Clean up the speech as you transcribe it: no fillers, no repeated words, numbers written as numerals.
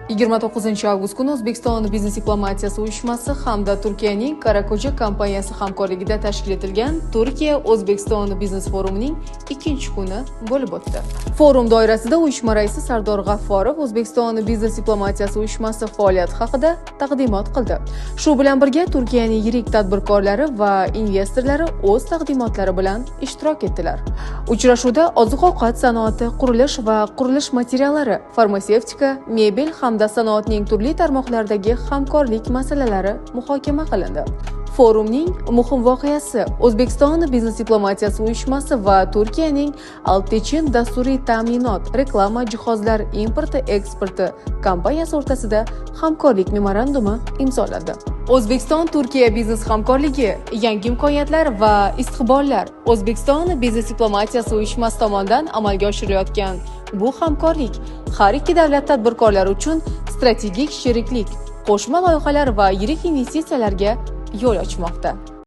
29 avgust kuni O'zbekiston biznes diplomatiyasi uyushmasi hamda Turkiyaning Karako'cha kompaniyasi hamkorligida tashkil etilgan Turkiya-O'zbekiston biznes forumining ikkinchi kuni bo'lib o'tdi. Forum doirasida uyushma raisi Sardor G'afforov O'zbekiston biznes diplomatiyasi uyushmasi faoliyati haqida taqdimot qildi. Shu bilan birga Turkiyaning yirik tadbirkorlari va investorlari o'z taqdimotlari bilan ishtirok etdilar. Uchrashuvda oziq-ovqat sanoati, qurilish va qurilish materiallari, farmatsevtika, mebel hamda sanoatning turli tarmoqlaridagi hamkorlik masalalari muhokama qilindi. Forumning muhim voqeasi O'zbekiston biznes diplomatiyasi uyushmasi va Turkiyaning Altechin dasturiy ta'minot reklama jihozlar importi-eksporti kompaniyasi o'rtasida hamkorlik memorandumi imzolandi. O'zbekiston-Turkiya biznes hamkorligi, yangi imkoniyatlar va istiqbollar. O'zbekiston biznes diplomatiyasi uyushmasi tomonidan amalga oshirilayotgan bu hamkorlik har ikki davlat tadbirkorlari uchun strategik sheriklik, qo'shma loyihalar va yirik investitsiyalarga yo'l ochmoqda.